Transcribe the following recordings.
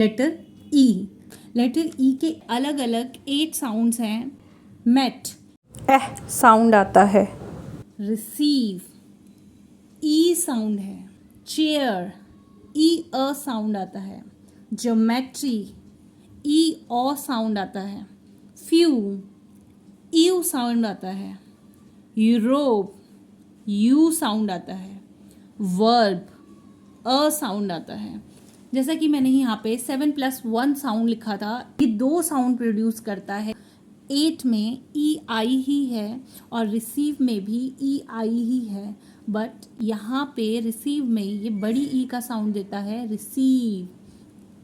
Letter ई। Letter ई के अलग अलग 8 साउंड्स हैं। मेट, एह साउंड आता है। रिसीव, ई साउंड है। चेयर, ई अ साउंड आता है। ज्योमेट्री, ई ओ साउंड आता है। फ्यू, यू साउंड आता है। यूरोप, यू साउंड आता है। वर्ब, अ साउंड आता है। जैसा कि मैंने यहाँ पे 7+1 साउंड लिखा था, ये 2 साउंड प्रोड्यूस करता है। 8 में ई आई ही है और रिसीव में भी ई आई ही है, बट यहाँ पे रिसीव में ये बड़ी ई का साउंड देता है। रिसीव,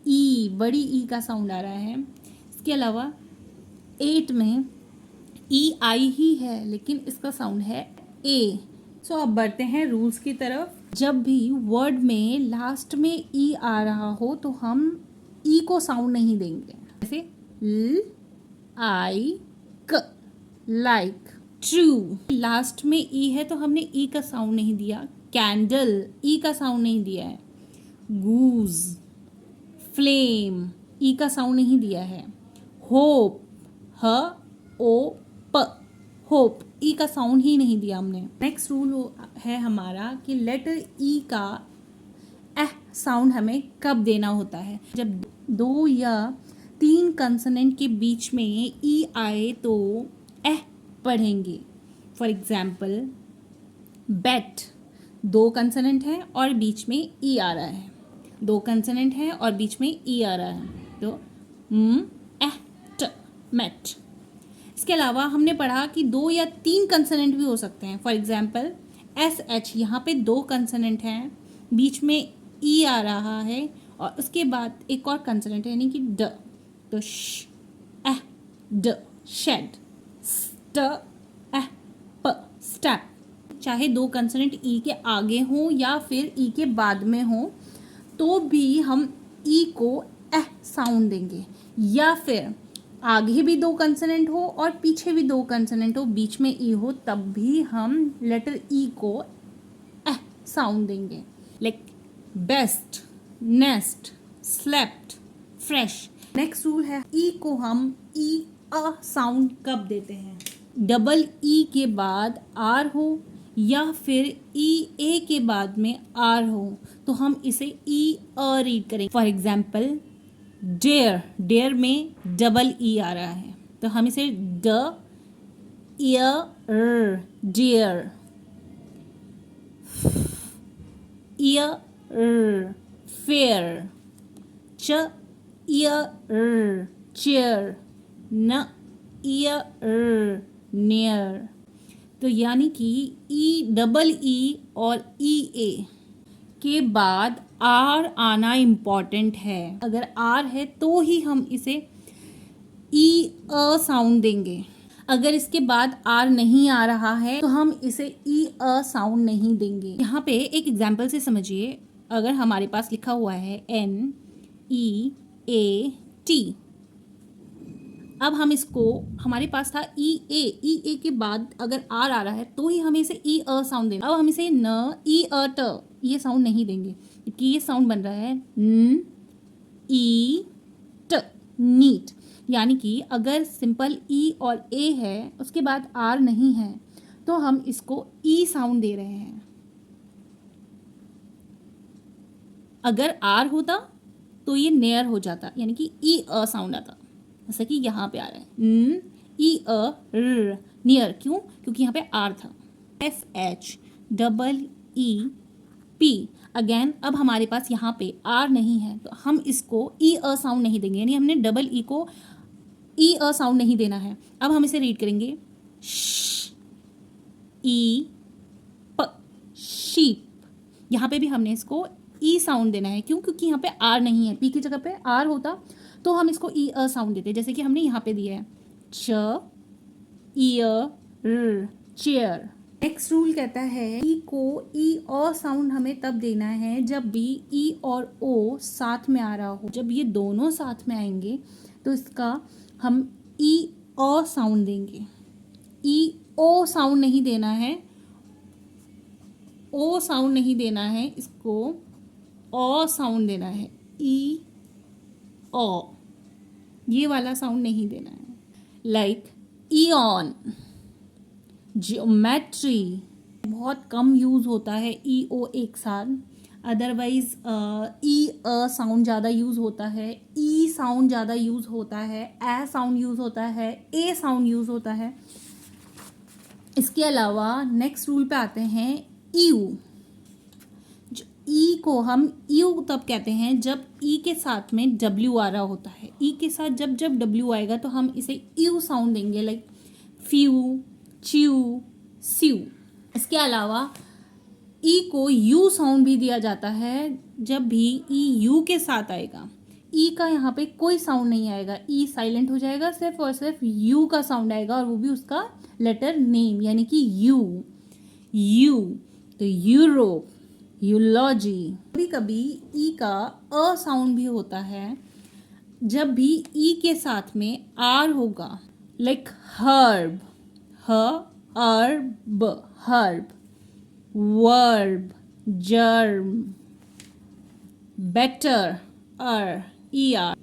ई बड़ी ई का साउंड आ रहा है। इसके अलावा 8 में ई आई ही है लेकिन इसका साउंड है ए। सो अब बढ़ते हैं रूल्स की तरफ। जब भी वर्ड में लास्ट में ई आ रहा हो तो हम ई को साउंड नहीं देंगे। जैसे ल आई क, लाइक। ट्रू, लास्ट में ई है तो हमने ई का साउंड नहीं दिया। कैंडल, ई का साउंड नहीं दिया है। गूज, फ्लेम, ई का साउंड नहीं दिया है। होप, ह ओ प, होप, ई का साउंड ही नहीं दिया हमने। नेक्स्ट रूल है हमारा कि लेटर ई का एह साउंड हमें कब देना होता है। जब 2 या 3 कंसोनेंट के बीच में ई आए तो एह पढ़ेंगे। फॉर एग्जाम्पल बेट, 2 कंसोनेंट है और बीच में ई आ रहा है। 2 कंसोनेंट है और बीच में ई आ रहा है तो एह ट, मेट। इसके अलावा हमने पढ़ा कि 2 या 3 कंसोनेंट भी हो सकते हैं। फॉर एग्जाम्पल एस एच, यहाँ पे 2 कंसोनेंट हैं, बीच में ई आ रहा है और उसके बाद एक और कंसोनेंट है यानी कि ड, तो श, एह, ड, शेड। स्ट, एह, प, स्टेप। चाहे 2 कंसोनेंट ई के आगे हों या फिर ई के बाद में हों तो भी हम ई को एह साउंड देंगे, या फिर आगे भी 2 कंसोनेंट हो और पीछे भी 2 कंसोनेंट हो, बीच में ई हो, तब भी हम लेटर ई को एह साउंड देंगे। Like best, nest, slept, fresh. Next rule है ई को हम ई अ साउंड कब देते हैं। डबल ई के बाद आर हो या फिर ई ए के बाद में आर हो तो हम इसे ई अ रीड करेंगे। फॉर एग्जाम्पल डेयर, डेयर में डबल ई आ रहा है तो हम इसे ड ईयर, डियर। Year, fair. च ईयर, चेयर। न ईयर, नियर। तो यानी कि ई डबल ई और ई ए के बाद आर आना इम्पॉर्टेंट है। अगर आर है तो ही हम इसे ई अ साउंड देंगे। अगर इसके बाद आर नहीं आ रहा है तो हम इसे ई अ साउंड नहीं देंगे। यहाँ पे एक एग्जाम्पल से समझिए। अगर हमारे पास लिखा हुआ है एन ई ए टी, अब हम इसको, हमारे पास था ई ए के बाद अगर आर आ रहा है तो ही हमें इसे ई अ साउंड देना। अब हम इसे न ई अ ट ये साउंड नहीं देंगे क्योंकि ये साउंड बन रहा है न ई ट, नीट। यानी कि अगर सिंपल ई और ए है उसके बाद आर नहीं है तो हम इसको ई साउंड दे रहे हैं। अगर आर होता तो ये नेयर हो जाता यानी कि ई अ साउंड आता, जैसा कि यहाँ पे आ रहा है न ई अ र, नियर। क्यों? क्योंकि यहाँ पे आर था। S H double E P, again अब हमारे पास यहाँ पे आर नहीं है तो हम इसको ई अ साउंड नहीं देंगे, यानी हमने डबल ई को ई अ साउंड नहीं देना है। अब हम इसे रीड करेंगे श ई प, शीप। यहाँ पे भी हमने इसको ई साउंड देना है। क्यों? क्योंकि यहाँ पे आर नहीं है। पी की जगह पे आर होता तो हम इसको ई अ साउंड देते, जैसे कि हमने यहाँ पे दिया है च ईयर, चेयर। नेक्स्ट रूल कहता है ई को ई अ साउंड हमें तब देना है जब भी ई और ओ साथ में आ रहा हो। जब ये दोनों साथ में आएंगे तो इसका हम ई अ साउंड देंगे। ई ओ साउंड नहीं देना है, ओ साउंड नहीं देना है, इसको अ साउंड देना है। ई ओ, ये वाला साउंड नहीं देना है. लाइक ईऑन, ज्योमेट्री, बहुत कम यूज़ होता है ई ओ एक साथ. अदरवाइज ई अ साउंड ज़्यादा यूज़ होता है, ई साउंड ज़्यादा यूज़ होता है, ए साउंड यूज़ होता है, ए साउंड यूज़ होता है. इसके अलावा नेक्स्ट रूल पे आते हैं यू. ई को हम यू तब कहते हैं जब ई के साथ में डब्ल्यू आ रहा होता है. ई के साथ जब जब डब्ल्यू आएगा तो हम इसे यू साउंड देंगे, लाइक फ्यू, च्यू, स्यू. इसके अलावा ई को यू साउंड भी दिया जाता है जब भी ई यू के साथ आएगा. ई का यहाँ पे कोई साउंड नहीं आएगा, ई साइलेंट हो जाएगा, सिर्फ और सिर्फ यू का साउंड आएगा और वो भी उसका लेटर नेम यानी कि यू. यू तो यूरोप, यूलॉजी. कभी कभी ई का अ साउंड भी होता है जब भी ई के साथ में आर होगा, like herb, herb, herb. Verb, germ, better, ER.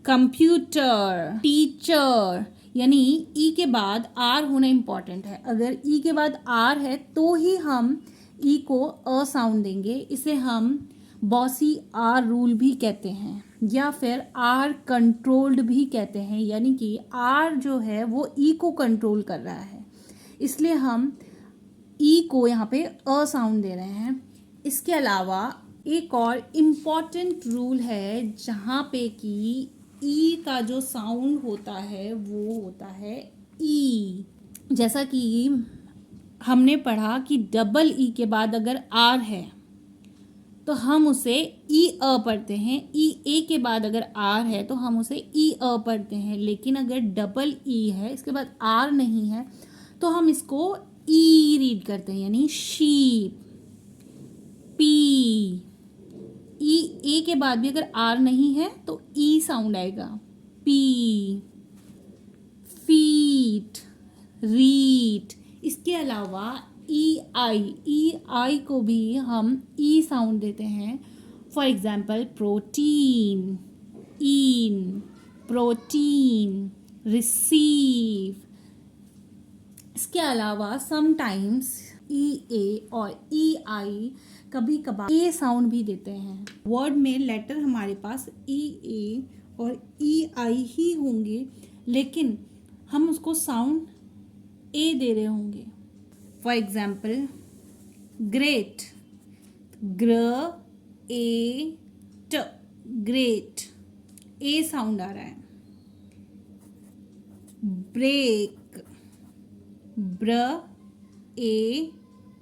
Computer, teacher. यानी ई के बाद आर होना इम्पॉर्टेंट है. अगर ई के बाद आर है तो ही हम ई को अ साउंड देंगे. इसे हम बॉसी आर रूल भी कहते हैं या फिर आर कंट्रोल्ड भी कहते हैं. यानी कि आर जो है वो ई को कंट्रोल कर रहा है, इसलिए हम ई को यहाँ पे अ साउंड दे रहे हैं. इसके अलावा एक और इम्पॉर्टेंट रूल है जहाँ पे कि ई का जो साउंड होता है वो होता है ई. जैसा कि हमने पढ़ा कि डबल ई के बाद अगर आर है तो हम उसे ई अ पढ़ते हैं. ई ए के बाद अगर आर है तो हम उसे ई अ पढ़ते हैं. लेकिन अगर डबल ई है, इसके बाद आर नहीं है, तो हम इसको ई रीड करते हैं, यानी शीप, पी. ई ए के बाद भी अगर आर नहीं है तो ई साउंड आएगा, पी. फीट, रीट. इसके अलावा ई आई को भी हम ई साउंड देते हैं. For example protein, in, protein, receive. इसके अलावा समटाइम्स ई ए और ई आई कभी कभार ए साउंड भी देते हैं. वर्ड में लेटर हमारे पास ई ए और ई आई ही होंगे, लेकिन हम उसको साउंड ए दे रहे होंगे. फॉर एग्जाम्पल ग्रेट, ग्र ए ट, ग्रेट, ए साउंड आ रहा है. ब्रेक, ब्र ए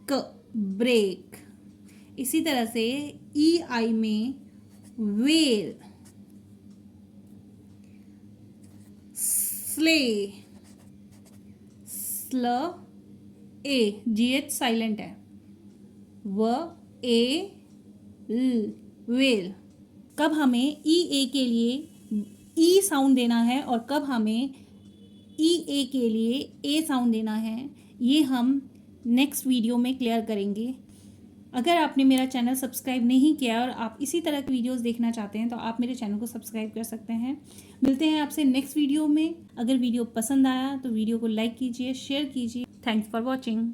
क, ब्रेक. इसी तरह से ई आई में वेल, स्ले, स्ल ए, GH साइलेंट है, व ए ल, वेल. कब हमें ई ए के लिए ई साउंड देना है और कब हमें ई ए के लिए ए साउंड देना है, ये हम नेक्स्ट वीडियो में क्लियर करेंगे. अगर आपने मेरा चैनल सब्सक्राइब नहीं किया और आप इसी तरह की वीडियोस देखना चाहते हैं तो आप मेरे चैनल को सब्सक्राइब कर सकते हैं. मिलते हैं आपसे नेक्स्ट वीडियो में. अगर वीडियो पसंद आया तो वीडियो को लाइक कीजिए, शेयर कीजिए. Thanks for watching.